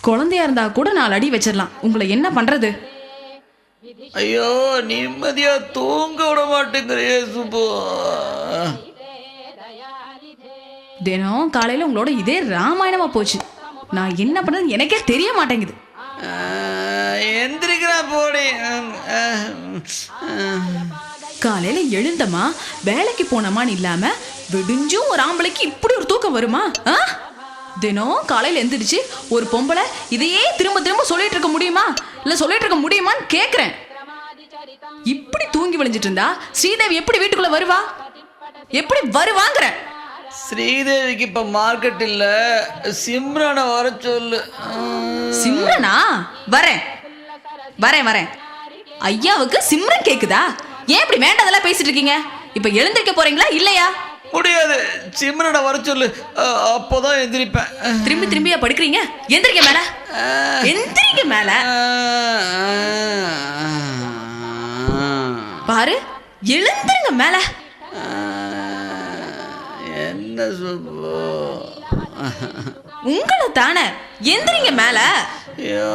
குழந்தையா இருந்தா கூட 4 அடி வச்சிடலாம். உங்களை என்ன பண்றது? ஐயோ, நிம்மதியா தூங்க விட மாட்டேங்கிறியே சுப்பு. தினம் காலையில உங்களோட இதே ராமாயணமா போச்சு. நான் என்ன பண்றது எனக்கே தெரிய மாட்டேங்குது. எந்திரிக்கிறா போடி. காலையில எழுந்தமா வேலைக்கு போனமான்னு இல்லாம விடிஞ்சும் ஒரு ஆம்பளைக்கு இப்படி ஒரு தூக்கம் வருமா? தினம் காலையில எந்திரிச்சு ஒரு பொம்பளை இதையே திரும்ப திரும்ப சொல்லிட்டு இருக்க முடியுமா? இல்ல சொல்லிட்டு இருக்க முடியுமான்னு கேக்குறேன். இப்படி தூங்கி விழிஞ்சிட்டு இருந்தா ஸ்ரீதேவி எப்படி வீட்டுக்குள்ள வருவா? எப்படி வருவாங்கிற? ஸ்ரீதேவிக்கு இப்ப மார்க்கெட் இல்ல, சிம்ரனை வர சொல்லு. சிம்ரனா? வரேன் வரேன் வரேன். ஐயாவுக்கு சிம்ரன் கேக்குதா? ஏன் இப்படி வேண்டாதெல்லாம் பேசிட்டு இருக்கீங்க? இப்ப எழுந்திருக்க போறீங்களா இல்லையா? முடியாது, சிம்ரனை வர சொல்லு, அப்போதான் எந்திரிப்பேன். திரும்பி திரும்பியா படுக்கிறீங்க? எந்திரிக்க மேல, எந்திரிக்க மேல. பாரு, எழுந்திருங்க மேல. என்ன சுப்பு? உங்களை தானே, எந்திரிங்க மேல. ஐயோ,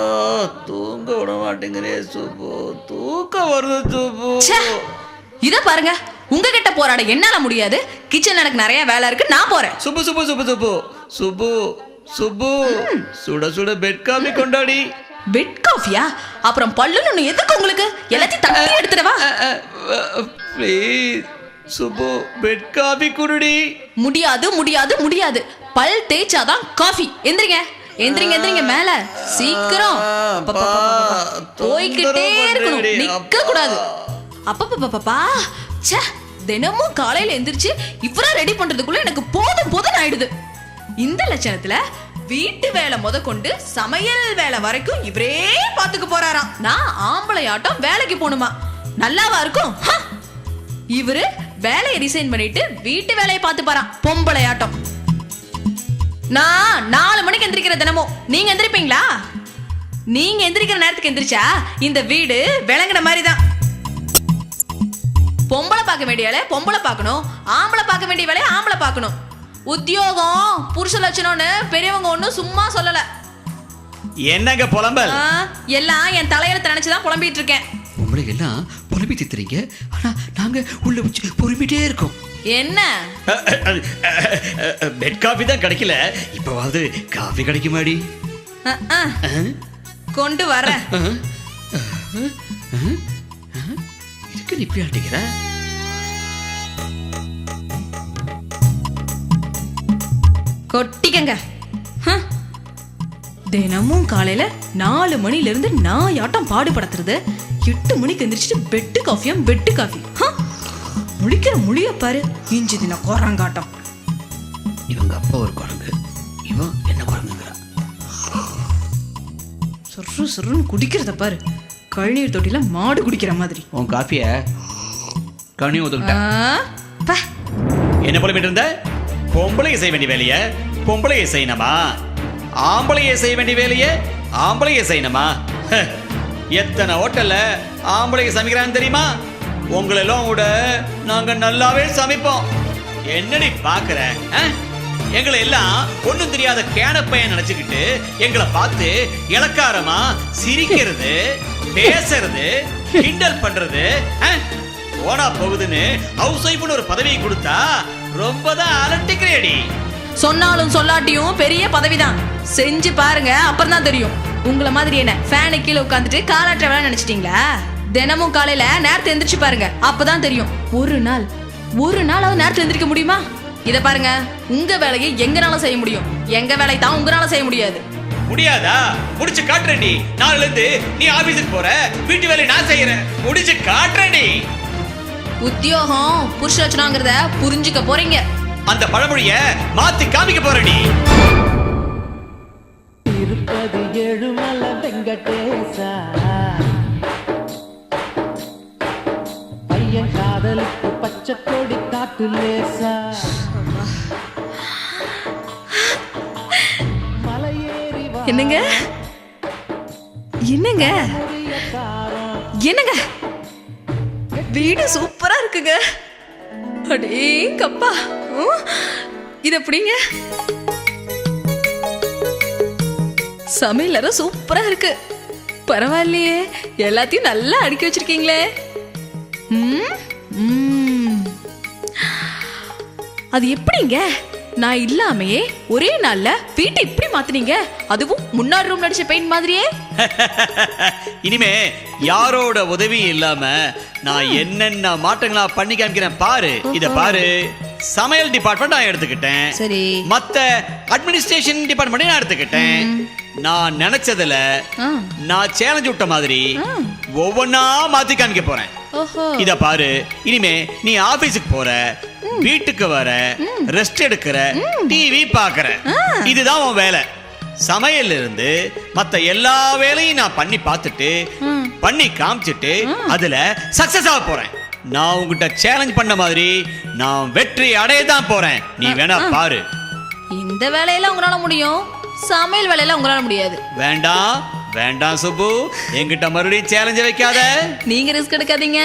தூங்க விட மாட்டேங்கிறே சுப்பு, தூக்கம் வருது சுப்பு. இத பாருங்க, உங்ககிட்ட போராட என்னால முடியாது. கிச்சன்ல எனக்கு நிறைய வேலை இருக்கு, நான் போறேன். சுப்பு சுப்பு சுப்பு சுப்பு சுப்பு சுப்பு, சுட சுட பெட் காபி கொண்டாடி. பெட் காஃபியா? அப்புறம் பல்லுன்னு எதுக்கு உங்களுக்கு? எல்லாத்தையும் தட்டி எடுத்துடவா? ப்ளீஸ் சுப்பு, பெட் காபி குடுடி. முடியாது முடியாது முடியாது. பல் தேய்ச்சாதான் காஃபி. எந்திரிங்க எந்திரிங்க எந்திரிங்க மேல, சீக்கிரம். போய்கிட்டே இருக்கணும், நிக்க கூடாது. அப்பப்பா, ச்சே, தினமும் காலையில எந்திரிச்சு இவ்வளவு ரெடி பண்றதுக்குள்ள எனக்கு போதும் போதும் ஆயிடுது. இந்த லட்சணத்துல வீட்டு வேலை முத கொண்டு சமையல் வேலை வரைக்கும் இவரே பாத்துக்க போறாராம். நான் ஆம்பளையாட்டம் வேலைக்கு போணுமா? நல்லாவா இருக்கும்? இவரு வேலையை ரிசைன் பண்ணிட்டு வீட்டு வேலையை பார்த்து பாராம், பொம்பளையாட்டம். நான் 4 மணிக்கு எந்திரிக்கிற தினமும் நீங்க எந்திரிப்பீங்களா? நீங்க எந்திரிக்கிற நேரத்துக்கு எந்திரிச்சா இந்த வீடு விளங்குன மாதிரி தான். பொம்பளை பார்க்க வேண்டிய வேலை பொம்பளை பார்க்கணும், ஆம்பளை பார்க்க வேண்டிய வேலையை ஆம்பளை பார்க்கணும். உத்தியோகம் புருஷ லட்சணம்னு பெரியவங்க ஒன்னும் சும்மா சொல்லல. என்னங்க புலம்பல்? எல்லாம் என் தலையில நினைச்சுதான் புலம்பிட்டு இருக்கேன். உங்களை எல்லாம் புலம்பி தித்துறீங்க, ஆனா நாங்க உள்ள வச்சு பொறுமிட்டே இருக்கோம். என்ன? பெட் காபி தான் கிடைக்கல, இப்பவாவது காபி கிடைக்குமாடி? கொண்டு வர. இதுக்கு நிப்பி ஆட்டிக்கிற? கொட்டிக்கங்க. தினமும் காலையில 4 மணில இருந்து நான் ஆட்டம் பாடுபடுத்துறது. 8 மணிக்கு எந்திரிச்சிட்டு பெட்டு காஃபியா பெட்டு காஃபி. முடிக்கிற மொழிய பாரு, இஞ்சி தின குரங்காட்டம். இவங்க அப்பா ஒரு குரங்கு, இவன் என்ன குரங்குங்கிறா? சொரு சொருன்னு குடிக்கிறத பாரு, கழுநீர் தொட்டில மாடு குடிக்கிற மாதிரி. உன் காஃபிய கனி ஊத்துக்கிட்ட. என்ன புலம்பிட்டு இருந்த? பொம்பளையை செய்ய வேண்டிய வேலைய பொம்பளையை செய்யணுமா? ஆம்பளையை செய்ய வேண்டிய வேலைய ஆம்பளையை செய்யணுமா? எத்தனை ஹோட்டல்ல ஆம்பளையை சமைக்கிறான்னு தெரியுமா? உங்களெல்லாம் விட நாங்க நல்லாவே சமைப்போம். என்னடி பாக்குற? எங்களை எல்லாம் ஒண்ணும் தெரியாத கேனப்பையன் நினைச்சுக்கிட்டு எங்களை பார்த்து இலக்காரமா சிரிக்கிறது, பேசுறது, கிண்டல் பண்றது. ஓனா போகுதுன்னு ஹவுஸ் ஒய்ஃப்னு ஒரு பதவியை கொடுத்தா ரொம்ப தான் அலட்டிக்கிறேடி. சொன்னாலும் சொல்லாட்டியும் பெரிய பதவிதான். செஞ்சு பாருங்க, அப்புறம் தான் தெரியும். உங்களை மாதிரி என்ன ஃபேனு கீழே உட்காந்துட்டு காலாற்ற வேலை நினைச்சிட்டீங்களா? தினமும் காலையில நேரத்தை எந்திரிச்சு பாருங்க, அப்பதான் தெரியும். ஒரு நாளாவது நேரத்தை எந்திரிக்க முடியுமா? இத பாருங்க, உங்க வேலையை எங்கனால செய்ய முடியும், எங்க வேலை தான் உங்களால செய்ய முடியாது. முடியாதா? முடிச்சு காட்டுறேன்டி. நாளைல இருந்து நீ ஆபீஸுக்கு போற, வீட்டு வேலை நான் செய்யறேன். முடிச்சு காட்டுறேன்டி. உத்தியோகம் புருஷ லட்சணங்கிறத புரிஞ்சுக்க போறீங்க. அந்த பழமொழிய மாத்தி காமிக்க போறேன்டி. இருப்பது ஏழுமலை வெங்கடேசா, பையன் காதலுக்கு பச்சை கொடி காட்டு லேசா, மலையேறி என்னங்க என்னங்க என்னங்க, வீடு சூப்பரா இருக்குங்க. அடேங்கப்பா, இது எப்படிங்க? சமையல் சூப்பரா இருக்கு. பரவாயில்லையே, எல்லாத்தையும் நல்லா அடுக்கி வச்சிருக்கீங்களே. அது எப்படிங்க நான் இல்லாமையே ஒரே நாள்ல வீட்டை இப்படி மாத்துனீங்க? அதுவும் முன்னாடி ரூம் நடிச்ச பெயிண்ட் மாதிரியே. இனிமே யாரோட உதவி இல்லாம நான் என்னென்ன மாற்றங்களா பண்ணி காமிக்கிறேன் பாரு. இத பாரு, சமையல் டிபார்ட்மெண்ட் நான் எடுத்துக்கிட்டேன், சரி, மத்த அட்மினிஸ்ட்ரேஷன் டிபார்ட்மெண்ட் நான் எடுத்துக்கிட்டேன். நான் நினைச்சதுல நான் சேலஞ்ச் விட்ட மாதிரி ஒவ்வொன்னா மாத்தி காமிக்க போறேன். இத பாரு, இனிமே நீ ஆபீஸுக்கு போற, வீட்டுக்கு வர, ரெஸ்ட் எடுக்கிற, டிவி பாக்குற, இதுதான் உன் வேலை. சமையல்ல இருந்து மத்த எல்லா வேலையும் நான் பண்ணி பார்த்துட்டு பண்ணி காமிச்சிட்டு அதுல சக்சஸ் ஆக போறேன். நான் உங்ககிட்ட சேலஞ்ச் பண்ண மாதிரி நான் வெற்றி அடைய தான் போறேன். நீ வேணா பாரு. இந்த வேலையெல்லாம் உங்களால முடியும், சமையல் வேலையெல்லாம் உங்களால முடியாது. வேண்டாம் வேண்டாம் சுப்பு, என்கிட்ட மறுபடியும் சேலஞ்ச வைக்காத. நீங்க ரிஸ்க் எடுக்காதீங்க.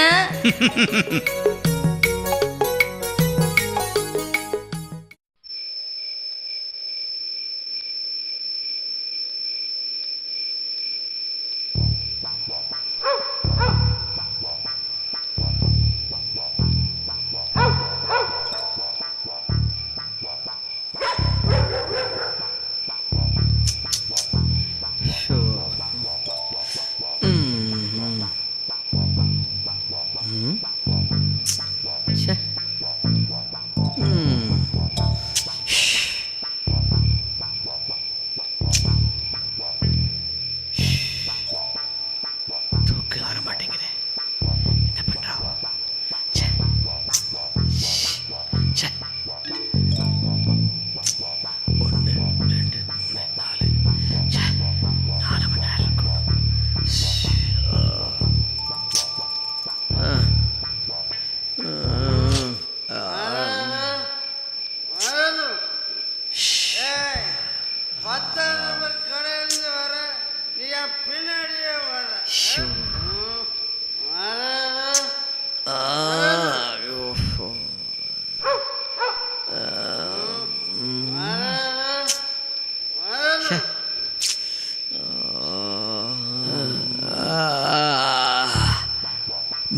தூக்கு வர மாட்டேங்குது, என்ன பண்றா? ஒன்று ரெண்டு மூணு நாலு, 4 மணி நேரம் இருக்கும். பின்னாடியே வர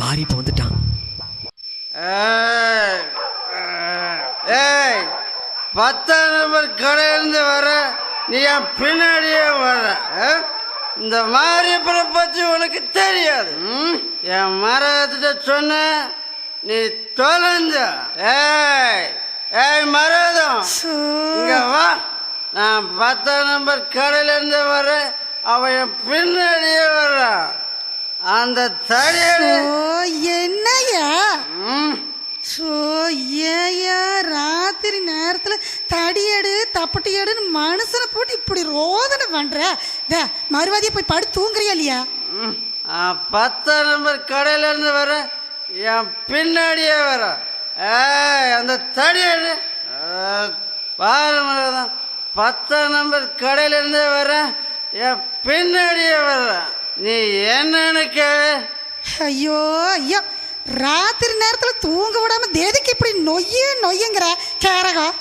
மாறி இப்ப வந்துட்டான். 10ஆம் நம்பர் கடையிலிருந்து வர, நீ என் பின்னாடியே வர. இந்த மாரியப்பனை பத்தி உனக்கு தெரியாது. என் மரத்திட்ட சொன்ன நீ தொலைஞ்ச. ஏய் மரதம், இங்க வா. நான் 10ஆம் நம்பர் கடையில இருந்து வர, அவன் என் பின்னாடியே வர்றான். அந்த தடியடி என்னையா ஏயா ராத்திரி நேரத்துல தடியடு தப்பட்டி எடுன்னு மனுஷனை போட்டு இப்படி ரோதனை பண்ற? மறுவாதியை போய் படு தூங்குறியா இல்லையா? 10ஆம் நம்பர் கடையில இருந்து வர, என் பின்னாடியே வர. அந்த தடியடு பாரு மரதான், 10ஆம் நம்பர் கடையில இருந்தே வர, என் பின்னாடியே வர்ற. நீ என்னன்னு கேளு. ஐயோ ஐயோ, ராத்திரி நேரத்துல தூங்க விடாம தேதிக்கு இப்படி நொய்யுங்கிற கேரகம்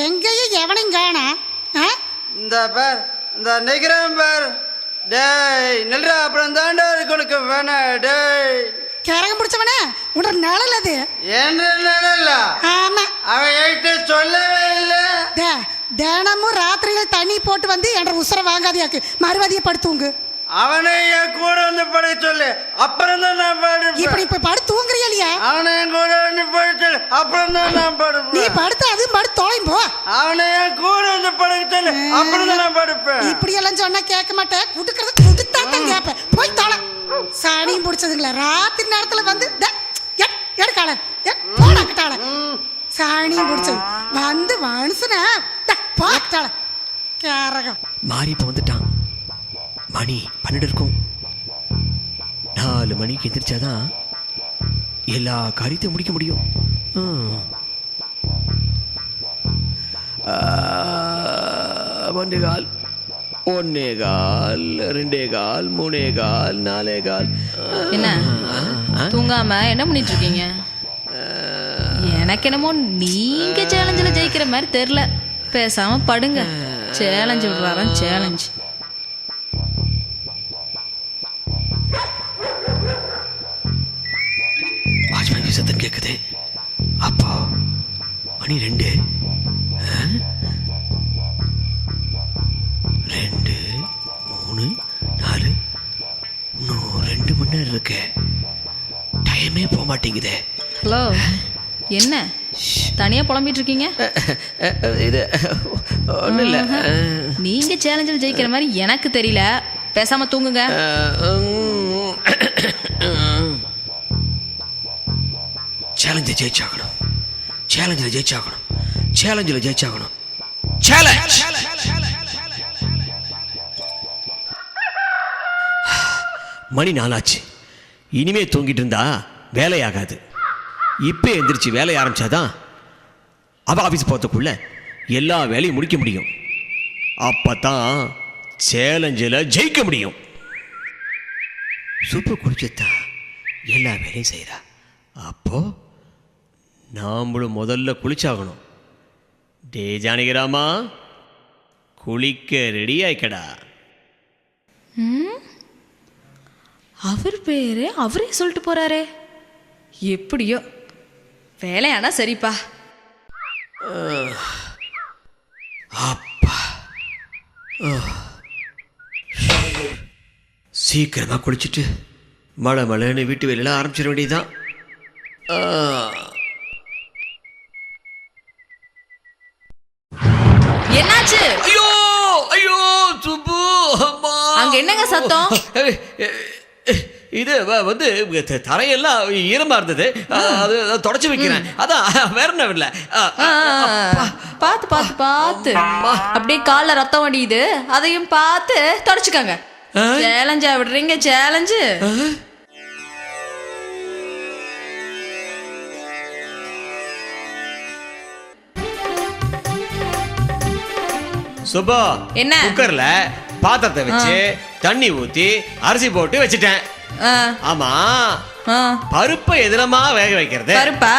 எங்கேயும் எவனையும் காணா? இந்த பேர் இந்த நிக்கிறேன் பேர். டேய் நில்றா, அப்புறம் தாண்டா இருக்கு உனக்கு வேணா. டேய் கேரகம் பிடிச்சவனே, உன்னோட நிழல் அது. என்ன நிழல்ல? ஆமா, அவன் என்கிட்ட சொல்லவே இல்லை. தினமும் ராத்திரியில தண்ணி போட்டு வந்து என்ற உசுர வாங்காதியாக்கு, மறுவாதியை படுத்தூங்கு. அவனை என் கூட வந்து படுக்க சொல்லு, அப்புறம் தான் நான் படுப்பேன். இப்படி இப்ப படு தூங்குறியா இல்லையா? அவனை என் கூட வந்து படுக்க சொல்லு, அப்புறம் தான் நான் படுப்பேன். நீ படுத்து அதுவும் படுத்து தொலையும் போ. அவனை என் கூட வந்து படுக்க சொல்லு, அப்புறம் தான் நான் படுப்பேன். இப்படி எல்லாம் சொன்னா கேட்க மாட்டேன், குடுக்கறது குடுத்தா தான் கேட்பேன். போய் தொலை. சாணியும் பிடிச்சதுங்களா ராத்திரி நேரத்துல வந்து எடுக்கால போடாக்கட்டால சாணியும் பிடிச்சது வந்து மனுஷன போட்டால கேரகம். மாறி இப்ப வந்துட்டான். மணி 12 இருக்கும். 4 மணிக்கு எந்திரிச்சாதான் எல்லா காரியத்தையும் முடிக்க முடியும். 1 கால் 1 கால் 2 கால் 3 கால் 4 கால். என்ன தூங்காம என்ன பண்ணிட்டு இருக்கீங்க? எனக்கு என்னமோ நீங்க சேலஞ்சில் ஜெயிக்கிற மாதிரி தெரியல. பேசாம படுங்க. சேலஞ்சு விடுறாராம் சேலஞ்சு. மணி 2. 2, 3, 4. இன்னும் 2 மணி நேரம் இருக்கு. டைமே போக மாட்டேங்குதே. ஹலோ, என்ன தனியா புலம்பிட்டு இருக்கீங்க? இது ஒன்றும் இல்லை. நீங்க சேலஞ்சில் ஜெயிக்கிற மாதிரி எனக்கு தெரியல. பேசாம தூங்குங்க. சேலஞ்சில் ஜெயிச்சாகணும். சேலஞ்சில் ஜெயிச்சாகணும். சேலஞ்சில் ஜெயிச்சாகணும். சேலஞ்ச். மணி 4 ஆச்சு. இனிமே தூங்கிட்டு இருந்தா வேலையாகாது. இப்போ எந்திரிச்சு வேலையை ஆரம்பிச்சாதான் அவ ஆஃபீஸ் போகிறதுக்குள்ள எல்லா வேலையும் முடிக்க முடியும். அப்பதான் சேலஞ்சில் ஜெயிக்க முடியும். சுப்பு குளிச்சுத்தான் எல்லா வேலையும் செய்கிறா. அப்போ நாமளும் முதல்ல குளிச்சாகணும். டே ஜானகிராமா, குளிக்க ரெடி ஆயிக்கடா. அவர் பேரு அவரே சொல்லிட்டு போறாரே. எப்படியோ வேலையானா சரிப்பா. அப்பா, சீக்கிரமா குளிச்சுட்டு மழை மழைன்னு வீட்டு வேலையெல்லாம் ஆரம்பிச்சிட வேண்டியதுதான். என்னாச்சு? ஐயோ ஐயோ சுப்பு, அம்மா. அங்க என்னங்க சத்தம்? இது வந்து தரையெல்லாம் ஈரமா இருந்தது. அது தொடச்சு வைக்கிறேன். அதான், வேற ஒன்றும் இல்லை. பார்த்து பார்த்து பார்த்து அப்படியே கால்ல ரத்தம் வடியுது. அதையும் பார்த்து தொடச்சுக்கங்க. சேலஞ்சா விடுறீங்க? சேலஞ்சு சுபா, என்ன? குக்கர்ல பாத்திரத்தை வச்சு தண்ணி ஊத்தி அரிசி போட்டு வச்சுட்டேன். ஆமா, பருப்பை எதிரமா வேக வைக்கிறது? பருப்பா?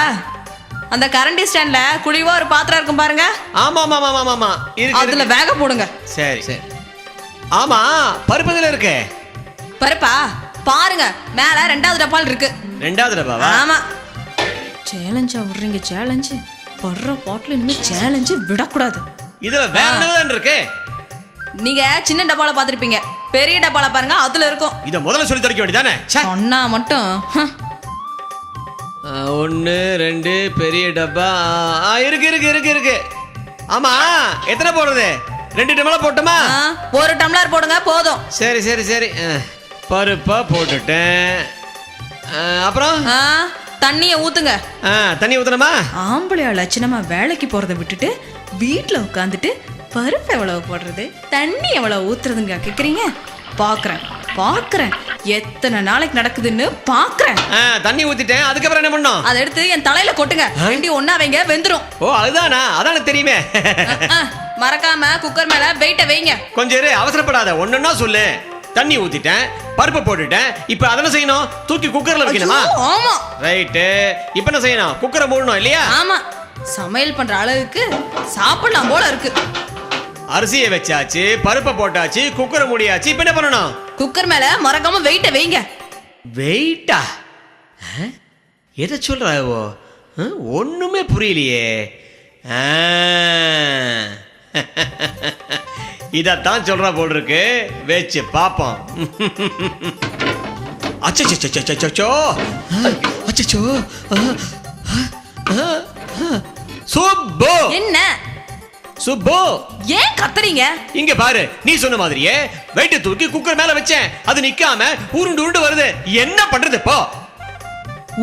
அந்த கரண்டி ஸ்டாண்ட்ல குழிவா ஒரு பாத்திரம் இருக்கும் பாருங்க. ஆமா ஆமா ஆமா ஆமா, அதுல வேக போடுங்க. சரி சரி. ஆமா, பருப்பு எதுல இருக்கு? பருப்பா பாருங்க, மேல 2வது டப்பால் இருக்கு. 2வது டப்பாவா? ஆமா. சேலஞ்சா விடுறீங்க? சேலஞ்சு படுற பாட்டில் இனிமே சேலஞ்சு விடக்கூடாது. இதுல வேற என்னதான் இருக்கு? நீங்க சின்ன டப்பால பாத்திருப்பீங்க, பெரிய டப்பால பாருங்க, அதுல இருக்கும். இத முதல்ல சொல்லி தரக்க வேண்டியதானே? சொன்னா மட்டும் 1, 2 பெரிய டப்பா இருக்கு இருக்கு இருக்கு இருக்கு. ஆமா, எத்தனை போடுறது? 2 டம்ளர் போட்டுமா? 1 டம்ளர் போடுங்க போதும். சரி சரி சரி. பருப்பா போட்டுட்டேன். அப்புறம் தண்ணிய ஊத்துங்க. தண்ணி ஊத்தணுமா? ஆம்பளையா லட்சணமா வேலைக்கு போறதை விட்டுட்டு வீட்டுல உட்காந்துட்டு பருப்பு எவ்வளவு போடுறது, தண்ணி எவ்வளவு ஊத்துறதுங்க கேக்குறீங்க? பாக்குறேன் பாக்குறேன், எத்தனை நாளைக்கு நடக்குதுன்னு பாக்குறேன். தண்ணி ஊத்திட்டேன். அதுக்கப்புறம் என்ன பண்ணோம்? அதை எடுத்து என் தலையில கொட்டுங்க. ரெண்டி ஒண்ணா வைங்க, வெந்துரும். ஓ, அதுதானா? அதான தெரியுமே. மறக்காம குக்கர் மேல வெயிட்ட வைங்க. கொஞ்சம் இரு, அவசரப்படாத. ஒன்னொன்னா சொல்லு. தண்ணி ஊத்திட்டேன், பருப்பு போட்டுட்டேன். இப்ப அதென்ன செய்யணும்? தூக்கி குக்கர்ல வைக்கணுமா? ஆமா. ரைட்டு. இப்ப என்ன செய்யணும்? குக்கரை மூடணும் இல்லையா? ஆமா. சமையல் பண்ற அளவுக்கு சாப்பிடலாம் போல இருக்கு. அரிசியை வச்சாச்சு, பருப்பை போட்டாச்சு, குக்கரை மூடியாச்சு. இப்ப என்ன பண்ணணும்? குக்கர் மேல மறக்காம வெயிட்ட வைங்க. வெயிட்டா? எதை சொல்றாவோ? ஒண்ணுமே புரியலையே. இதத்தான் சொல்ற போல் இருக்கு. வச்சு பாப்போம். அச்சோ அச்சோ. சுப்பு, என்ன சுப்பு, ஏன் கத்துறீங்க? இங்க பாரு, நீ சொன்ன மாதிரியே வெயிட்ட தூக்கி குக்கர் மேல வச்சேன். அது நிக்காம உருண்டு உருண்டு வருது. என்ன பண்றது இப்போ?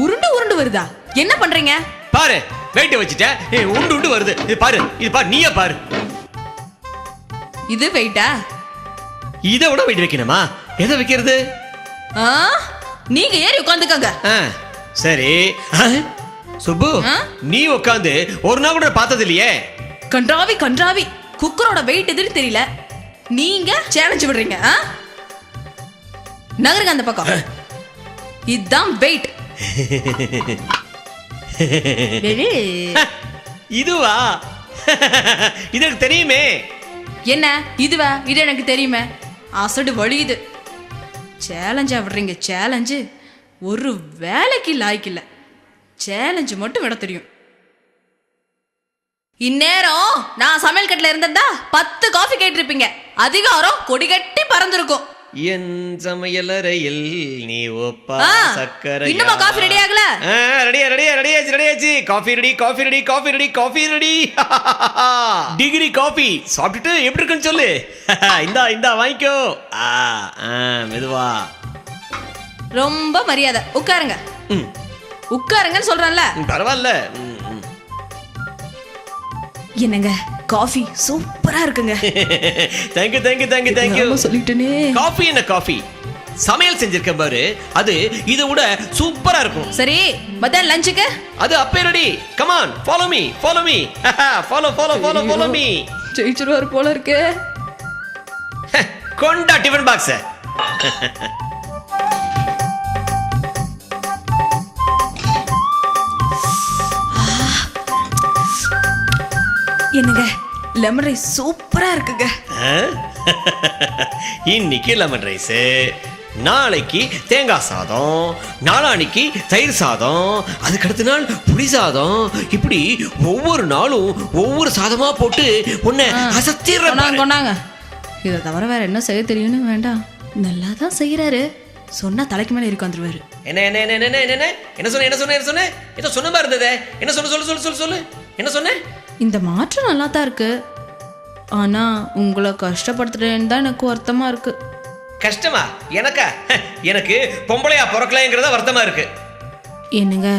உருண்டு உருண்டு வருதா? என்ன பண்றீங்க? பாரு, வெயிட்ட வச்சுட்டேன், உருண்டு உருண்டு வருது. இது பாரு, இது பாரு, நீயே பாரு. இது வெயிட்டா? இதை விட வெயிட் வைக்கணுமா? எதை வைக்கிறது? நீங்க ஏறி உட்காந்துக்கங்க. சரி. சுப்பு, நீ உட்காந்து ஒரு நாள் கூட பார்த்தது இல்லையே. கன்றாவி கன்றாவி, குக்கரோட வெயிட் எதுன்னு தெரியல. நீங்க சேலஞ்ச் விடுறீங்க. நகருங்க அந்த பக்கம். இதுதான் வெயிட். இதுவா? இது எனக்கு தெரியுமே. என்ன இதுவா? இது எனக்கு தெரியுமே. அசடு வலியுது. சேலஞ்சா விடுறீங்க? சேலஞ்சு ஒரு வேலைக்கு லாய்க்கு இல்லை. சேலஞ்சு மட்டும் விட தெரியும். இந்நேரம் நான் சமையல் கட்டுல இருந்திருந்தா 10 காஃபி கேட்டிருப்பீங்க. அதிகாரம் கொடி கட்டி பறந்துருக்கும். என் சமையலறையில் நீ ஒப்பா சக்கரை இன்னுமா காஃபி ரெடி ஆகல? ரெடியாச்சு. Coffee ready. டிகிரி காஃபி சாப்பிட்டுட்டு எப்படி இருக்குன்னு சொல்லு. இந்தா வாங்கிக்கோ. மெதுவா. ரொம்ப மரியாதை. உட்காருங்க. உட்காருங்கன்னு சொல்றேன்ல. பரவாயில்ல. என்னங்க காஃபி சூப்பரா இருக்குங்க. தேங்க்யூ. சொல்லிட்டேனே. காஃபி என்ன காஃபி சமையல் செஞ்சிருக்க பாரு, அது இதை விட சூப்பரா இருக்கும். சரி, மத்தியானம் லஞ்சுக்கு அது அப்பே ready. Come on, follow me. Follow me. ஜெயிச்சிருவாரு போல இருக்கு. கொண்டா டிஃபன் பாக்ஸ். என்னங்க லெமன் ரைஸ் சூப்பரா இருக்குங்க. இன்னைக்கு லெமன் ரைஸ், நாளைக்கு தேங்காய் சாதம், நாளானிக்கு தயிர் சாதம், அதுக்கு அடுத்த நாள் புளி சாதம், இப்படி ஒவ்வொரு நாளும் ஒவ்வொரு சாதமா போட்டு உன்னை அசத்திடுறேன். கொண்டாங்க. இதை தவிர வேற என்ன செய்ய தெரியும்னு வேண்டாம். நல்லா தான் செய்யறாரு. சொன்னா தலைக்கு மேல இருக்கு வந்துருவாரு. என்ன சொன்ன ஏதோ சொன்ன மாதிரி இருந்ததே. என்ன சொல்லு. என்ன சொன்ன? இந்த மாற்றம் நல்லா தான் இருக்கு. ஆனா உங்களை கஷ்டப்படுத்துறேன்னு தான் எனக்கு வருத்தமா இருக்கு. கஷ்டமா? எனக்கு பொம்பளையா பிறக்கலைங்கிறத வருத்தமா இருக்கு. என்னங்க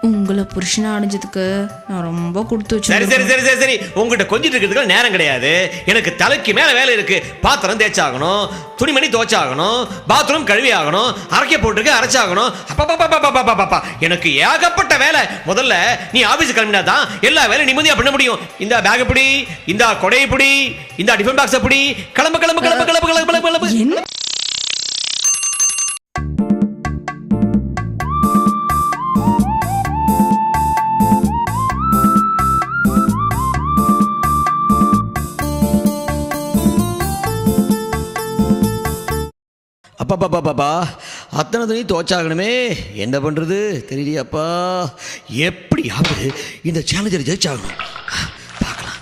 உங்களை புருஷனா அடைஞ்சதுக்கு நான் ரொம்ப கொடுத்து வச்சேன். சரி. உங்ககிட்ட கொஞ்சிட்டு இருக்கிறதுக்கு நேரம் கிடையாது. எனக்கு தலைக்கு மேல வேலை இருக்கு. பாத்திரம் தேய்ச்சாகணும், துணிமணி துவைச்சாகணும், பாத்ரூம் கழுவி ஆகணும், அரைக்க போட்டுருக்கு அரைச்சாகணும். அப்பா எனக்கு ஏகப்பட்ட வேலை. முதல்ல நீ ஆபீஸ் கிளம்பினா தான் எல்லா வேலையும் நிம்மதியா பண்ண முடியும். இந்த பேக் பிடி, இந்த கொடையை பிடி, இந்த டிஃபன் பாக்ஸ் பிடி. கிளம்பு. என்ன அப்பா அத்தனை துணி துவைச்சாகணுமே. என்ன பண்றது தெரியலையாப்பா. எப்படியாவது இந்த சேலஞ்சர் ஜெயிச்சாகணும். பார்க்கலாம்.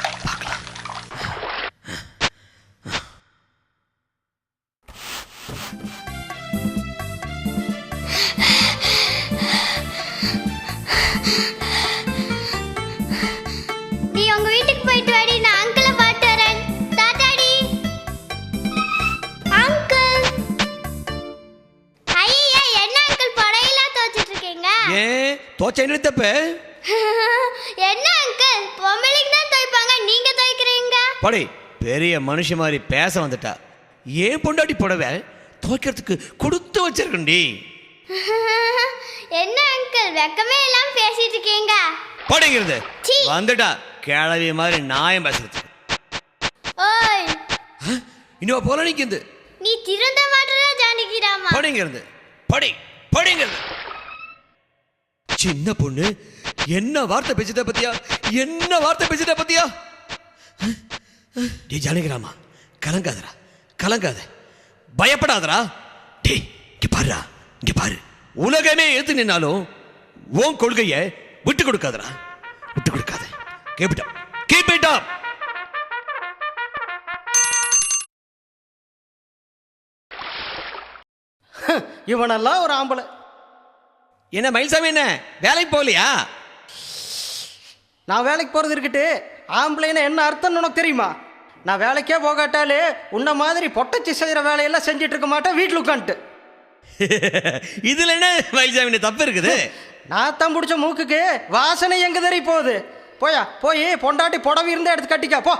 நீ உங்க வீட்டுக்கு போயிட்டு வாடி, நான் அங்கிளை பாட்டு வரேன். டாடாடி அங்கிள். ஐயா, என்ன அங்கிள் புடையெல்லாம் துவைச்சிட்டு இருக்கீங்க? ஏன் துவைச்ச என்ன தப்பு? என்ன அங்கிள், பொம்பளைக்கு தான் துவைப்பாங்க, நீங்க துவைக்கிறீங்க? படி பெரிய மனுஷ மாதிரி பேச வந்துட்டா. ஏன் பொண்டாட்டி புடவை துவைக்கிறதுக்கு கொடுத்து வச்சிருக்கண்டி. என்ன அங்கிள் வெக்கமே எல்லாம் பேசிட்டு இருக்கீங்க? படிங்கிறது வந்துட்டா கிளவி மாதிரி நாயம் பேசுறது. ஓய், இன்னும் போல நிக்குது. நீ திருந்த மாட்டற ஜானகிராமா. படிங்கிறது படிங்கிறது. சின்ன பொண்ணு என்ன வார்த்தை பேசிட்ட பத்தியா? டே ஜானகிராமா, கலங்காத, பயப்படாதரா. டே இங்க பாரு. உலகமே எது நின்னாலும் உன் கொள்கைய விட்டு கொடுக்காத. Keep it up. இவனெல்லாம் ஒரு ஆம்பளை. என்ன மயில்சாமி, என்ன வேலைக்கு போகலையா? நான் வேலைக்கு போகிறது இருக்கட்டு, ஆம்பளைன்னு என்ன அர்த்தம்னு உனக்கு தெரியுமா? நான் வேலைக்கே போகாட்டாலே உன்ன மாதிரி பொட்டச்சி செய்கிற வேலையெல்லாம் செஞ்சிட்டு இருக்க மாட்டேன் வீட்டில் உட்காந்துட்டு. இதில் என்ன மயில்சாமி தப்பு இருக்குது? நான் தான் பிடிச்ச மூக்குக்கு வாசனை எங்க தெரிய போகுது? போய் பொண்டாட்டி புடவை இருந்தா எடுத்து கட்டிக்கா போ.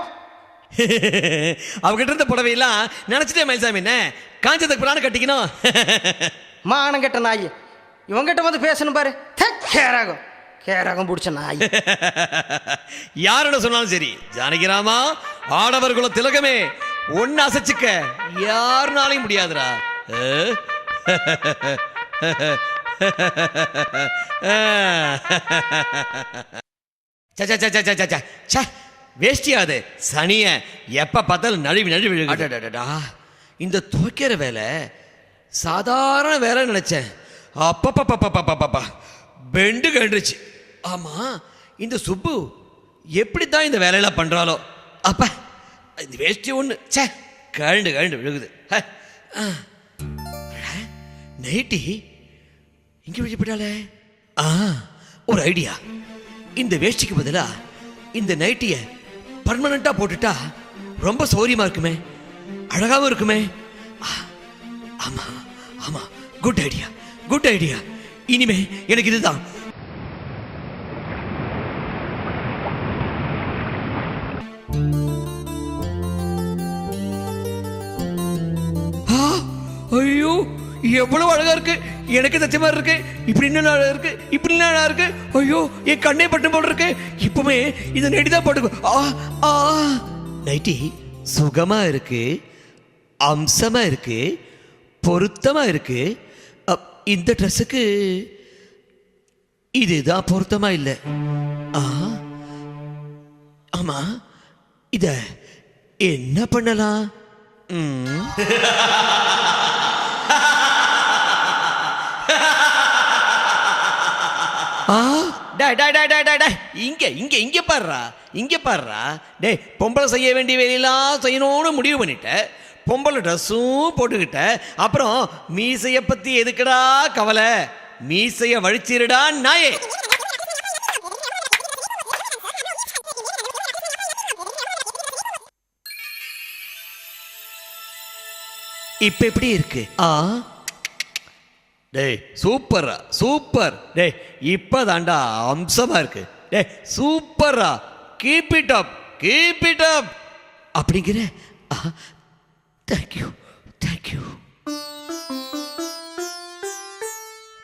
அவகிட்ட இருந்த புடவையெல்லாம் நினைச்சிட்டே மயில்சாமி, என்ன காஞ்சதுக்கு பிராணம் கட்டிக்கணும். மானம் கெட்ட நாய் இவங்கிட்ட வந்து பேசணும் பாரு. கேரகம் பிடிச்ச நாய். யாரோட சொன்னாலும் சரி ஜானகிராமா, ஆடவர்குல திலகமே, ஒன்னு அசைச்சுக்க யாருனாலையும் முடியாதுடா. வேஷ்டியாது சனிய எப்ப பார்த்தாலும் நழுவி விழுடா. இந்த துவைக்கிற வேலை சாதாரண வேலை நினைச்சேன். அப்பப்பா பெண்டு கண்டுச்சு. ஆமா, இந்த சுப்பு எப்படி தான் இந்த வேலையெல்லாம் பண்ணுறாலோ. அப்பா இந்த வேஷ்டி ஒன்று சே கழண்டு கழண்டு விழுகுது. நைட்டி இங்கே விழிப்படாலே. ஒரு ஐடியா. இந்த வேஷ்டிக்கு பதிலா இந்த நைட்டியை பர்மனண்ட்டாக போட்டுட்டா ரொம்ப சௌரியமாக இருக்குமே, அழகாகவும் இருக்குமே. ஆமாம் ஆமாம், குட் ஐடியா குட் ஐடியா. இனிமே எனக்கு இதுதான். ஐயோ எவ்வளவு அழகா இருக்கு. எனக்கு தச்ச மாதிரி இருக்கு. இப்படி என்ன அழகா இருக்கு, இப்படி என்ன அழகா இருக்கு. ஐயோ என் கண்ணே பட்டு போல இருக்கு. இப்பவுமே இந்த நைட்டி தான் போட்டுக்கோ. நைட்டி சுகமா இருக்கு, அம்சமா இருக்கு, பொருத்தமா இருக்கு. இந்த ட்ரெஸ்ஸுக்கு இதுதான் பொருத்தமா இல்லை. ஆமா இத என்ன பண்ணலாம்? இங்க இங்க இங்க பாடுறா, இங்க பாடுறா. டேய் பொம்பளை செய்ய வேண்டிய வேலையெல்லாம் செய்யணும்னு முடிவு பண்ணிட்ட. பொம்பளை ட்ரெஸ்ஸும் போட்டுக்கிட்ட. அப்புறம் மீசைய பத்தி எதுக்குடா கவலை? மீசைய வழிச்சிருடா நாயே. இப்ப எப்படி இருக்கு? டேய் சூப்பர்ரா சூப்பர். டேய் இப்பதான்டா அம்சமா இருக்கு. டேய் சூப்பர்ரா, keep it up keep it up. அப்படிங்கிற தேங்க்யூ தேங்க்யூ.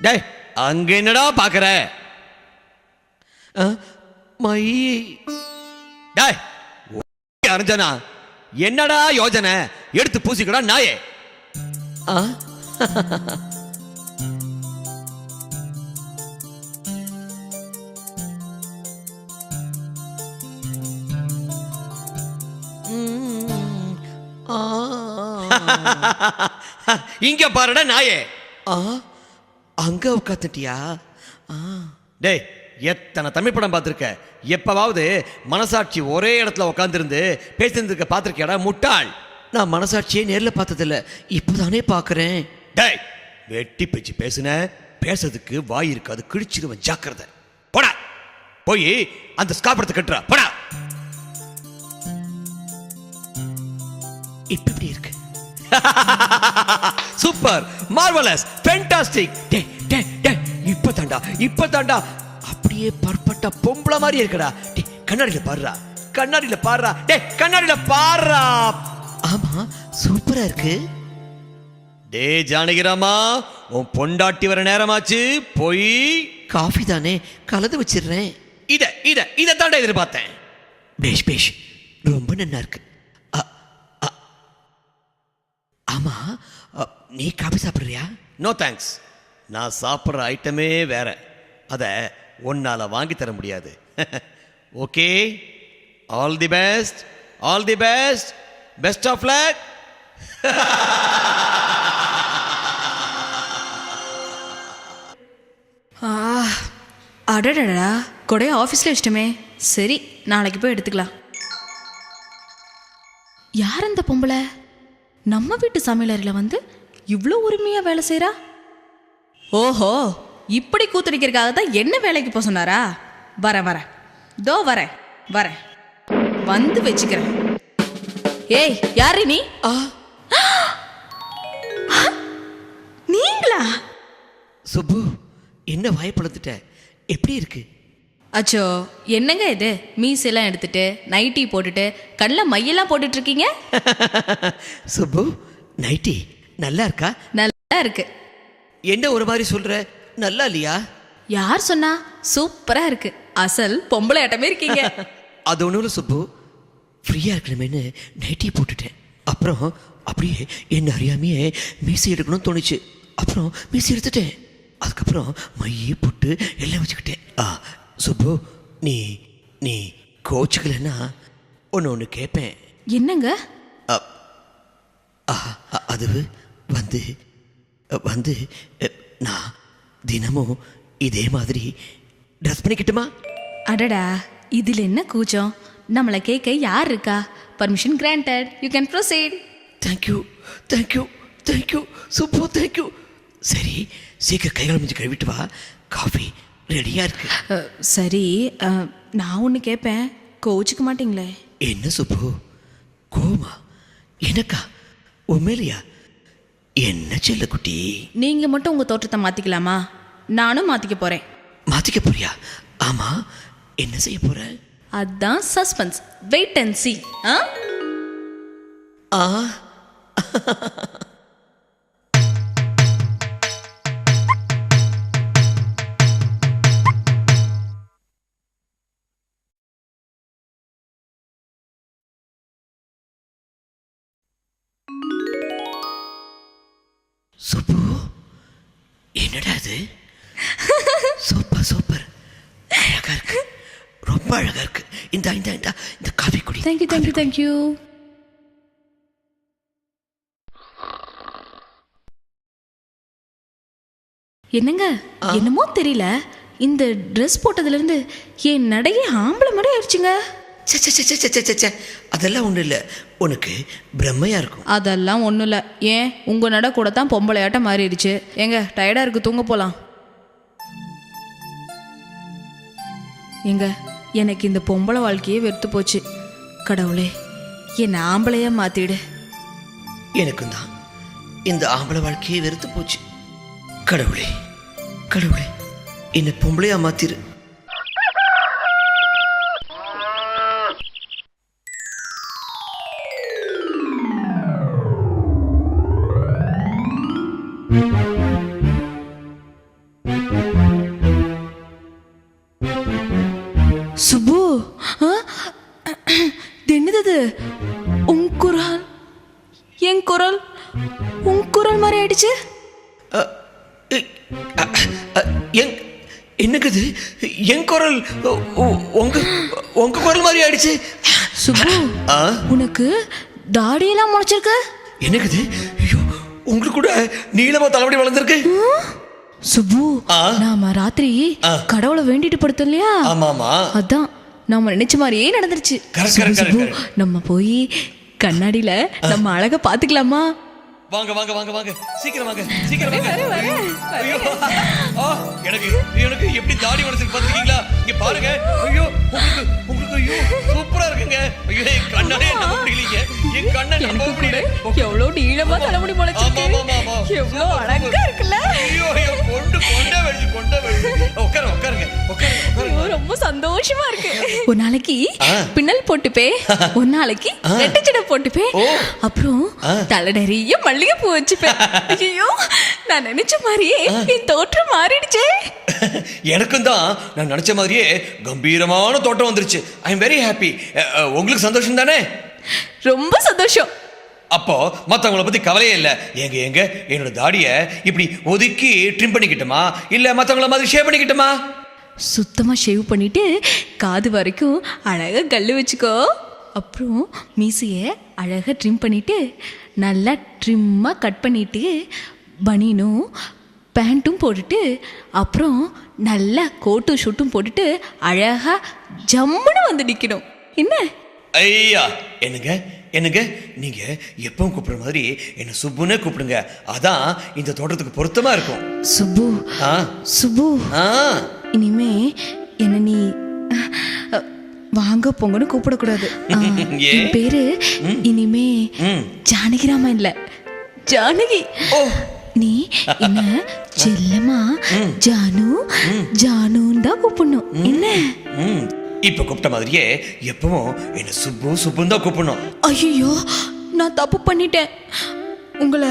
டேய் அங்க என்னடா பாக்குற? மை டேய் அர்ஜனா என்னடா யோஜனை? எடுத்து பூசிக்கடா நாயே. இங்க பாருடா நாயே. அங்க உட்காந்துட்டியா? டேய் எத்தனை தமிழ் படம் பார்த்துருக்க? எப்பவாவது மனசாட்சி ஒரே இடத்துல உட்காந்துருந்து பேசியிருந்துருக்க பார்த்துருக்கியாடா முட்டாள்? நான் மனசாட்சியே நேரில் பார்த்ததில்ல, இப்போதானே பார்க்குறேன். டேய் வெட்டி பேச்சு பேசுன, பேசுறதுக்கு வாய் இருக்காது, கிழிச்சிருவன், ஜாக்கிரதை. போடா போய் அந்த ஸ்காப்படத்தை கட்டுறா போடா. இப்ப எப்படி இருக்கு? Super, marvellous, fantastic. டே டே டே இப்பதாண்டா அப்படியே பர்ஃபெக்ட்டா பொம்பளை மாதிரி இருக்குடா. டே கண்ணாடியில பாருடா, கண்ணாடியில பாருடா. டே கண்ணாடியில பாருடா. ஆமா சூப்பரா இருக்கு. டே ஜானகிராமா, உன் பொண்டாட்டி வர நேரமாச்சு, போய் காஃபி தானே கலந்து வச்சிடுறேன். இத தாண்டா எதிர்பார்த்தேன். பேஷ் பேஷ், ரொம்ப நல்லா இருக்கு. ஆமா நீ காபி சாப்பிடுறியா? நோ தேங்க்ஸ், நான் சாப்பிட்ற ஐட்டமே வேற, அதை ஒன்னால வாங்கி தர முடியாது. Okay, all the best, all the best, best of luck. அடடடா, கொடைய ஆஃபீஸில் வச்சிட்டோமே. சரி, நாளைக்கு போய் எடுத்துக்கலாம். யார் அந்த பொம்பளை? நம்ம வீட்டு சமையலறையில் வந்து இவ்வளோ உரிமையாக வேலை செய்கிறா? ஓஹோ, இப்படி கூத்தடிக்கிறதுக்காக தான் என்ன வேலைக்கு போக சொன்னாரா? வரேன் தோ வரேன் வந்து வச்சுக்கிறேன். ஏய் யாரு நீ? நீங்களா? சுப்பு, என்ன வாய்ப்புழுத்துட்ட? எப்படி இருக்கு? அச்சோ, என்னங்க இது? மீசெல்லாம் எடுத்துட்டு நைட்டி போட்டுட்டு கண்ணில் மையெல்லாம் போட்டுட்டு இருக்கீங்க. சுப்பு, நைட்டி நல்லா இருக்கா? நல்லா இருக்கு. என்ன ஒரு மாதிரி சொல்ற? நல்லா இல்லையா? யார் சொன்னா? சூப்பரா இருக்கு. அசல் பொம்பளை ஆட்டமே இருக்கீங்க. அது ஒன்றும் சுப்பு, ஃப்ரீயா இருக்கணுமேனு நைட்டி போட்டுட்டேன். அப்புறம் அப்படியே என்ன அறியாமையே மீசி எடுக்கணும்னு தோணுச்சு. அப்புறம் மீசி எடுத்துட்டேன். அதுக்கப்புறம் மையே போட்டு எல்லாம் வச்சுக்கிட்டேன். சுப்பு, நீ கோச்சுக்கலன்னா ஒன்று கேட்பேன். என்னங்க? அது வந்து நான் தினமும் இதே மாதிரி ட்ரெஸ் பண்ணிக்கிட்டுமா? அடடா, இதில் என்ன கூச்சம்? நம்மளை கேட்க யார் இருக்கா? Permission granted, you can proceed. Thank you thank you thank you Subbu thank you. சரி சீக்கிரம் கைகால் முடிஞ்சு கழுவிட்டு வா, காஃபி ரெடியாக இருக்கு. சரி, நான் ஒன்று கேட்பேன், கோச்சிக்க மாட்டீங்களே? என்ன சுப்பு, கோமா? எனக்கா? உண்மையிலையா? என்ன செல்ல குட்டி? நீங்கள் மட்டும் உங்கள் தோற்றத்தை மாற்றிக்கலாமா? நானும் மாற்றிக்க போகிறேன். மாற்றிக்க போறியா? ஆமாம், என்ன செய்ய போற? அதான் சஸ்பென்ஸ், வெயிட் அண்ட் see. ஆ சுப்பு, என்னடா அது? சூப்பர் சூப்பர், அழகா இருக்கு, ரொம்ப அழகா இருக்கு. இந்த இந்த இந்த இந்த காஃபி குடி. Thank you thank you thank you. என்னங்க, என்னமோ தெரியல, இந்த ட்ரெஸ் போட்டதுலேருந்து என் நடையே ஆம்பளை மாதிரி ஆயிடுச்சுங்க. அதெல்லாம் ஒன்றும் இல்லை, உனக்கு பிரம்மையா இருக்கும். அதெல்லாம் ஒன்றும் இல்லை. ஏன், உங்கள் நட கூட தான் பொம்பளையாட்டம் மாறிடுச்சு. ஏங்க, டயர்டாக இருக்கு, தூங்க போகலாம். ஏங்க, எனக்கு இந்த பொம்பளை வாழ்க்கையே வெறுத்து போச்சு. கடவுளே, என்னை ஆம்பளையா மாற்றிடு. எனக்கும் தான் இந்த ஆம்பளை வாழ்க்கையே வெறுத்து போச்சு. கடவுளே கடவுளே, என்னை பொம்பளையா மாத்திரு. சுப்பு, என்னது உன் குரல்? என் குரல் உன் குரல் மாதிரி ஆயிடுச்சு. என்னக்குது? என் குரல் உங்க உங்க குரல் மாதிரி ஆயிடுச்சு. சுப்பு, உனக்கு தாடியெல்லாம் முளைச்சிருக்கு. என்னக்குது? ஐயோ, உங்களுக்கு கூட நீளமா தலைமுடி வளர்ந்துருக்கு. சுப்பு, நாம ராத்திரி கடவுளை வேண்டிட்டு படுத்தோம் இல்லையா? ஆமாமா, அதான் நாம நினைச்ச மாதிரியே நடந்துருச்சு. சுப்பு, நம்ம போய் கண்ணாடியில நம்ம அழக பாத்துக்கலாமா? வாங்க வாங்க வாங்க வாங்க, சீக்கிரம் வாங்க, சீக்கிரம் வாங்க. ஐயோ, எனக்கு எனக்கு எப்படி தாடி வளர்ந்து பாத்துக்கீங்களா? இங்க பாருங்க. ஐயோ, உங்களுக்கு உங்களுக்கு ஐயோ சூப்பரா இருக்குங்க. ஐயோ, என் கண்ணாடியே நம்ப முடியலீங்க. என் கண்ணை நம்ப முடியல. எவ்வளவு நீளமா தலைமுடி முளைச்சிருக்கு. எவ்வளவு அழகா இருக்குல்ல? ஐயோ ஐயோ, கொண்டே வெடிச்சு. உட்காருங்க உட்காருங்க உட்காருங்க. ரொம்ப சந்தோஷமா இருக்கு. ஒரு நாளைக்கு பின்னல் போட்டுப்பே, ஒரு நாளைக்கு ரெட்டச்சடை போட்டுப்பே, அப்புறம் தலை நிறைய மல்லிகை பூ வச்சுப்பேன். ஐயோ, நான் நினைச்ச மாதிரியே என் தோற்றம் மாறிடுச்சே. எனக்கும் தான் நான் நினைச்ச மாதிரியே கம்பீரமான தோட்டம் வந்துருச்சு. I am very happy. உங்களுக்கு சந்தோஷம் தானே? ரொம்ப சந்தோஷம். அப்போ மற்றவங்களை பத்தி கவலையே இல்லை. எங்க என்னோட தாடியை இப்படி ஒதுக்கி ட்ரிம் பண்ணிக்கிட்டுமா, இல்ல மற்றவங்கள மாதிரி ஷேவ் பண்ணிக்கிட்டுமா? சுத்தமா ஷேவ் பண்ணிட்டு காது வரைக்கும் அழகா கல்லு வச்சுக்கோ. அப்புறம் மீசையை அழகா ட்ரிம் பண்ணிட்டு நல்லா ட்ரிம்மா கட் பண்ணிட்டு பனியனும் பேண்ட்டும் போட்டுட்டு அப்புறம் நல்லா கோட்டும் ஷூட்டும் போட்டுட்டு அழகா ஜம்முன்னு வந்து நிற்கணும். என்ன? ஐயா, என்னங்க என்னங்க, நீங்க எப்பவும் கூப்பிடுற மாதிரி என்ன சுப்புன்னே கூப்பிடுங்க. அதான் இந்த தோட்டத்துக்கு பொருத்தமா இருக்கும். சுப்பு, சுப்பு, இனிமே என்ன நீ வாங்க போங்கன்னு கூப்பிடக்கூடாது. என் பேரு இனிமே ஜானகிராமா இல்ல, ஜானகி. நீ என்ன செல்லமா ஜானு ஜானுன்னு தான் கூப்பிடணும். என்ன? இப்ப கூப்பிட்ட மாதிரியே எப்பவும் என்ன சுப்பு சுப்புன்னு தான் கூப்பிடணும். ஐயோ, நான் தப்பு பண்ணிட்டேன். உங்களை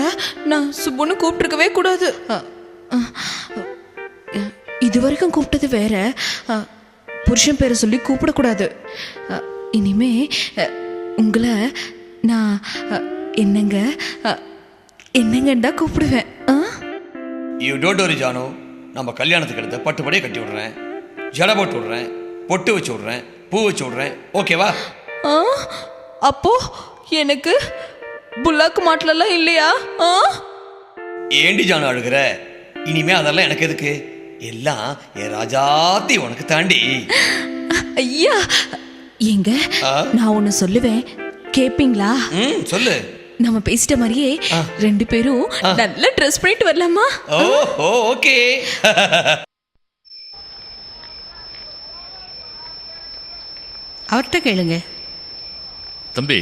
நான் சுப்புன்னு கூப்பிட்டுருக்கவே கூடாது. இது வரைக்கும் கூப்பிட்டது வேற, புருஷன் பேரை சொல்லி கூப்பிடக்கூடாது. இனிமே உங்களை நான் என்னங்க என்னங்கண்டா கூப்பிடுவேன். யூ டோன்ட் வரி ஜானு, நம்ம கல்யாணத்துக்கு எடுத்த பட்டுப்படியே கட்டி விடுறேன், ஜடை போட்டு விடுறேன், பொட்டு வச்சு விடுறேன், பூ வச்சு விடுறேன். ஓகேவா? அப்போ எனக்கு புல்லாக்கு மாட்டலாம் இல்லையா? ஏண்டி ஜானு அழுகிற? இனிமே அதெல்லாம் எனக்கு எதுக்கு? எல்லாம் என் ராஜாத்தி உனக்கு தாண்டி. ஐயா எங்க நான் ஒண்ணு சொல்லுவேன் கேப்பீங்களா? சொல்லு. நம்ம பேசிட்ட மாதிரியே 2 பேரும் நல்லா ட்ரெஸ் பண்ணிட்டு வரலாமா? ஓகே. அவர்கிட்ட கேளுங்க. தம்பி,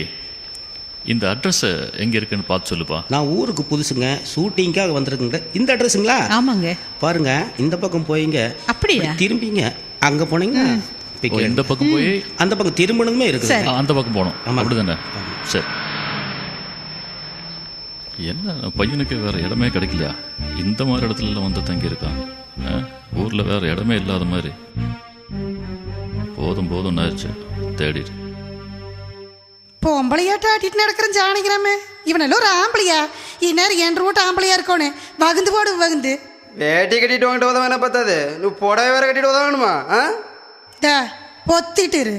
இந்த அட்ரஸ் எங்க இருக்குன்னு பார்த்து சொல்லுப்பா. நான் ஊருக்கு புதுசுங்க, ஷூட்டிங்காக வந்திருக்குங்க. இந்த அட்ரஸுங்களா? ஆமாங்க. பாருங்க, இந்த பக்கம் போயிங்க, அப்படியா? திரும்பிங்க அங்க போனீங்க, இந்த பக்கம் போய் அந்த பக்கம் திரும்பணுமே இருக்கு. அந்த பக்கம் போகணும். ஆமா. அப்படிதானே? சரி. என்ன பையனுக்கு வேற இடமே கிடைக்கலையா? இந்த மாதிரி இடத்துல வந்து தங்கி இருக்கான். ஊர்ல வேற இடமே இல்லாத மாதிரி. போதும் போதும் ஆயிடுச்சு தேடிட்டு. பொம்பளையாட்ட ஆட்டிட்டு நடக்கிற ஜானிக்கிறாமே, இவனெல்லாம் ஒரு ஆம்பளையா? இந்நேரம் என் ரூட் ஆம்பளையா இருக்கோன்னு வகுந்து போடு வகுந்து. வேட்டி கட்டிட்டு வாங்கிட்டு உதவ என்ன பத்தாது, நீ புடவை வேற கட்டிட்டு உதவணுமா? பொத்திட்டு இரு.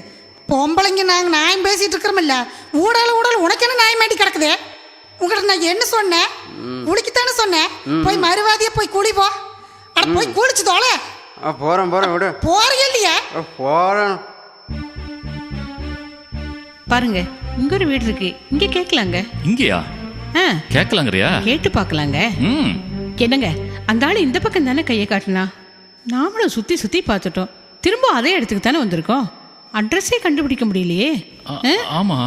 பொம்பளைங்க நாங்கள் நியாயம் பேசிட்டு இருக்கிறோமில்ல, ஊடால உனக்கு என்ன நியாயம் மாட்டி கிடக்குது? உங்கள்கிட்ட நான் என்ன சொன்னேன்? குளிக்கத்தானே சொன்னேன். போய் மறுவாதியா போய் குளி போ. அட போய் குளிச்சு தோல. போறேன் விடு. போறியா இல்லையா? போறேன். பாருங்க, இங்க ஒரு வீடு இருக்கு, இங்க கேட்கலாங்க. இங்கயா? கேட்கலாங்கறியா? கேட்டு பார்க்கலாங்க. என்னங்க, அந்த ஆளு இந்த பக்கம் தானே கையை காட்டினா? நாமளும் சுத்தி சுத்தி பார்த்துட்டோம், திரும்ப அதே இடத்துக்கு தானே வந்திருக்கோம். அட்ரஸே கண்டுபிடிக்க முடியலையே. ஆமா,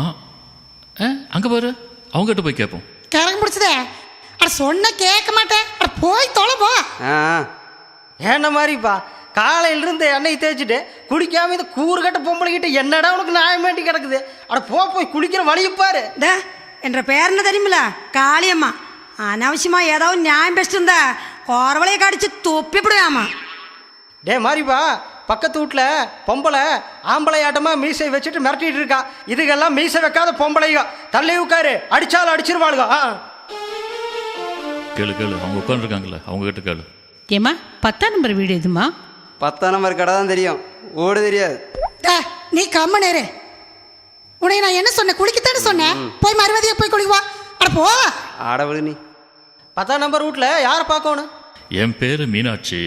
அங்க பாரு, அவங்க கிட்ட போய் கேட்போம். கரங்க முடிச்சதே. அட சொன்ன கேட்க மாட்டேன். அட போய் தொலை போ. என்ன மாதிரிப்பா, காலையிலிருந்து எண்ணெய் தேய்ச்சிட்டு குளிக்காம இந்த கூறுகட்ட பொம்பளைக்கிட்ட என்னடா உனக்கு நியாயம் வேண்டி கிடக்குது? அட போய் குளிக்கிற வழியை பாரு. என்ற பேர் என்ன தெரியுமில்ல? காளியம்மா. அனாவசியமா ஏதாவது நியாயம் பேசிட்டு இருந்தா குறவளைய கடிச்சு தொப்பிப்படுவாமா. டே மாதிரிப்பா, பக்கத்து வீட்டில் பொம்பளை ஆம்பளை ஆட்டமா மீசை வச்சுட்டு மிரட்டிட்டு இருக்கா. இதுக்கெல்லாம் மீசை வைக்காத பொம்பளைங்க தள்ளி உட்காரு, அடிச்சாலும் அடிச்சிருவாளுங்க. கேளு கேளு, அவங்க உட்காந்துருக்காங்கல்ல, அவங்க கிட்ட கேளு. ஏமா, 10ஆம் நம்பர் வீடு எதுமா? 10ஆம் நம்பர் கடை தான் தெரியும், ஓடு தெரியாது. நீ கம்ம நேரு. உனக்கு நான் என்ன சொன்னேன்? குளிக்கத்தானே சொன்னேன். போய் மறுவாதியா போய் குளிக்குவா. அட போ. ஆடவிடு நீ. 10ஆம் நம்பர் வீட்டில் யாரை பார்க்கணும்? என் பேரு மீனாட்சி,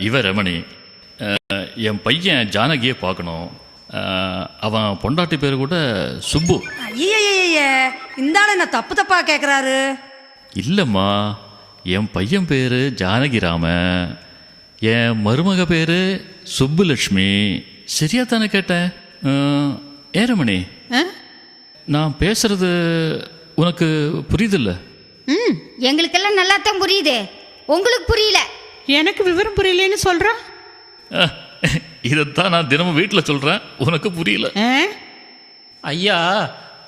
இவ ரமணி. என் பையன் ஜானகியை பார்க்கணும். அவன் பொண்டாட்டி பேர் கூட சுப்பு. ஐய, இந்த ஆள் என்ன தப்பு தப்பா கேட்குறாரு? இல்லைம்மா, என் பையன் பேரு ஜானகிராம, என் மருமக பேரு சுப்புலட்சுமி. சரியா தானே கேட்டேன்? ஏரமணி, நான் பேசுறது உனக்கு புரியுதில்ல? எங்களுக்கெல்லாம் நல்லா தான் புரியுது, உங்களுக்கு புரியல. எனக்கு விவரம் புரியலன்னு சொல்றா. இதைத்தான் நான் தினமும் வீட்டில் சொல்றேன், உனக்கு புரியல. ஐயா,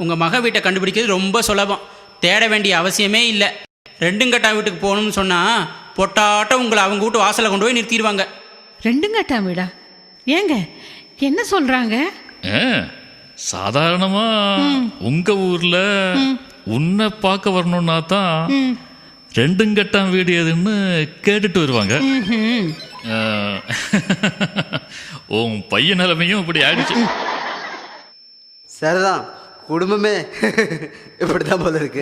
உங்கள் மக வீட்டை கண்டுபிடிக்கிறது ரொம்ப சுலபம், தேட வேண்டிய அவசியமே இல்லை. 2 கட்டா வீட்டுக்கு போகணும்னு சொன்னால் பொட்டாட்டம் உங்களை அவங்க வீட்டு வாசலை கொண்டு போய் நிறுத்திடுவாங்க. 2 கட்டாம் வீடா? ஏங்க என்ன சொல்றாங்க? சாதாரணமா உங்க ஊர்ல உன்னை பார்க்க வரணும்னா தான் 2 கட்டாம் வீடு எதுன்னு கேட்டுட்டு வருவாங்க. உன் பையன் நிலைமையும் இப்படி ஆயிடுச்சு. சரிதான், குடும்பமே இப்படிதான் போல இருக்கு.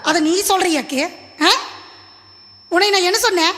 அத நீ சொல்றியாக்கே? உன்னை நான் என்ன சொன்னேன்?